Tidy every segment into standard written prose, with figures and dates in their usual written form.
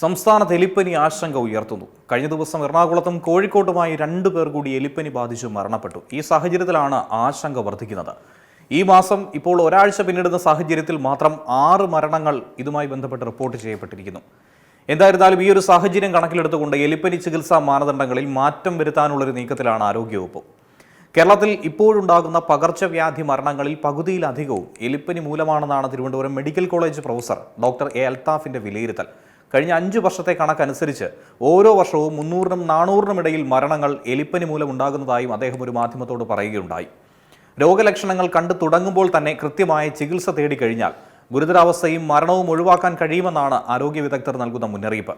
സംസ്ഥാനത്ത് എലിപ്പനി ആശങ്ക ഉയർത്തുന്നു. കഴിഞ്ഞ ദിവസം എറണാകുളത്തും കോഴിക്കോട്ടുമായി 2 പേർ കൂടി എലിപ്പനി ബാധിച്ചു മരണപ്പെട്ടു. ഈ സാഹചര്യത്തിലാണ് ആശങ്ക വർദ്ധിക്കുന്നത്. ഈ മാസം ഇപ്പോൾ ഒരാഴ്ച പിന്നിടുന്ന സാഹചര്യത്തിൽ മാത്രം 6 മരണങ്ങൾ ഇതുമായി ബന്ധപ്പെട്ട് റിപ്പോർട്ട് ചെയ്യപ്പെട്ടിരിക്കുന്നു. എന്തായിരുന്നാലും ഈ ഒരു സാഹചര്യം കണക്കിലെടുത്തുകൊണ്ട് എലിപ്പനി ചികിത്സാ മാനദണ്ഡങ്ങളിൽ മാറ്റം വരുത്താനുള്ളൊരു നീക്കത്തിലാണ് ആരോഗ്യവകുപ്പ്. കേരളത്തിൽ ഇപ്പോഴുണ്ടാകുന്ന പകർച്ചവ്യാധി മരണങ്ങളിൽ പകുതിയിലധികവും എലിപ്പനി മൂലമാണെന്നാണ് Thiruvananthapuram medical college professor doctor A അൽത്താഫിന്റെ വിലയിരുത്തൽ. കഴിഞ്ഞ 5 വർഷത്തെ കണക്കനുസരിച്ച് ഓരോ വർഷവും 300-നും 400-നും ഇടയിൽ മരണങ്ങൾ എലിപ്പനി മൂലം ഉണ്ടാകുന്നതായും അദ്ദേഹം ഒരു മാധ്യമത്തോട് പറയുകയുണ്ടായി. രോഗലക്ഷണങ്ങൾ കണ്ടു തുടങ്ങുമ്പോൾ തന്നെ കൃത്യമായ ചികിത്സ തേടിക്കഴിഞ്ഞാൽ ഗുരുതരാവസ്ഥയും മരണവും ഒഴിവാക്കാൻ കഴിയുമെന്നാണ് ആരോഗ്യ വിദഗ്ധർ നൽകുന്ന മുന്നറിയിപ്പ്.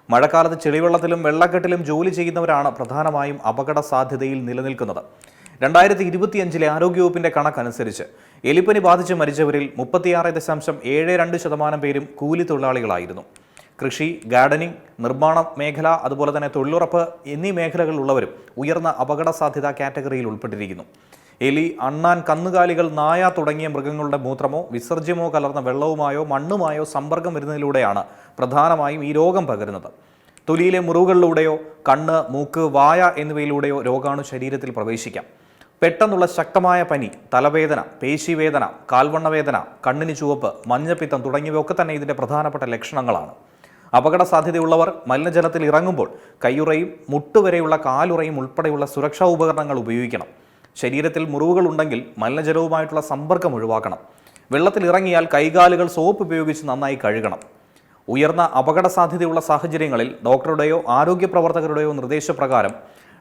മഴക്കാലത്ത് ചെളിവെള്ളത്തിലും വെള്ളക്കെട്ടിലും ജോലി ചെയ്യുന്നവരാണ് പ്രധാനമായും അപകട സാധ്യതയിൽ നിലനിൽക്കുന്നത്. 2025 ആരോഗ്യവകുപ്പിന്റെ കണക്കനുസരിച്ച് എലിപ്പനി ബാധിച്ച് മരിച്ചവരിൽ 36.72% പേരും കൂലി തൊഴിലാളികളായിരുന്നു. കൃഷി, ഗാർഡനിങ്, നിർമ്മാണ മേഖല, അതുപോലെ തന്നെ തൊഴിലുറപ്പ് എന്നീ മേഖലകളിലുള്ളവരും ഉയർന്ന അപകട സാധ്യതാ കാറ്റഗറിയിൽ ഉൾപ്പെട്ടിരിക്കുന്നു. എലി, അണ്ണാൻ, കന്നുകാലികൾ, നായ തുടങ്ങിയ മൃഗങ്ങളുടെ മൂത്രമോ വിസർജ്യമോ കലർന്ന വെള്ളവുമായോ മണ്ണുമായോ സമ്പർക്കം വരുന്നതിലൂടെയാണ് പ്രധാനമായും ഈ രോഗം പകരുന്നത്. തൊലിയിലെ മുറിവുകളിലൂടെയോ കണ്ണ്, മൂക്ക്, വായ എന്നിവയിലൂടെയോ രോഗാണു ശരീരത്തിൽ പ്രവേശിക്കാം. പെട്ടെന്നുള്ള ശക്തമായ പനി, തലവേദന, പേശിവേദന, കാൽവണ്ണവേദന, കണ്ണിന് ചുവപ്പ്, മഞ്ഞപ്പിത്തം തുടങ്ങിയവയൊക്കെ തന്നെ ഇതിൻ്റെ പ്രധാനപ്പെട്ട ലക്ഷണങ്ങളാണ്. അപകട സാധ്യതയുള്ളവർ മലിനജലത്തിൽ ഇറങ്ങുമ്പോൾ കയ്യുറയും മുട്ടുവരെയുള്ള കാലുറയും ഉൾപ്പെടെയുള്ള സുരക്ഷാ ഉപകരണങ്ങൾ ഉപയോഗിക്കണം. ശരീരത്തിൽ മുറിവുകൾ ഉണ്ടെങ്കിൽ മലിനജലവുമായിട്ടുള്ള സമ്പർക്കം ഒഴിവാക്കണം. വെള്ളത്തിൽ ഇറങ്ങിയാൽ കൈകാലുകൾ സോപ്പ് ഉപയോഗിച്ച് നന്നായി കഴുകണം. ഉയർന്ന അപകട സാധ്യതയുള്ള സാഹചര്യങ്ങളിൽ ഡോക്ടറുടെയോ ആരോഗ്യ പ്രവർത്തകരുടെയോ നിർദ്ദേശപ്രകാരം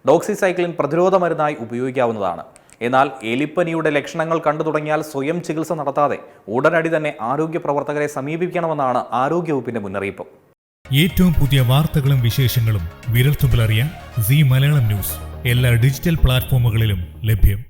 ഡോക്സിസൈക്ലിൻ പ്രതിരോധ മരുന്നായി ഉപയോഗിക്കാവുന്നതാണ്. എന്നാൽ എലിപ്പനിയുടെ ലക്ഷണങ്ങൾ കണ്ടു തുടങ്ങിയാൽ സ്വയം ചികിത്സ നടത്താതെ ഉടനടി തന്നെ ആരോഗ്യ പ്രവർത്തകരെ സമീപിക്കണമെന്നാണ് ആരോഗ്യവകുപ്പിന്റെ മുന്നറിയിപ്പ്. ഏറ്റവും പുതിയ വാർത്തകളും വിശേഷങ്ങളും വിരൽത്തുമ്പിലറിയാൻ സീ മലയാളം ന്യൂസ് എല്ലാ ഡിജിറ്റൽ പ്ലാറ്റ്ഫോമുകളിലും ലഭ്യം.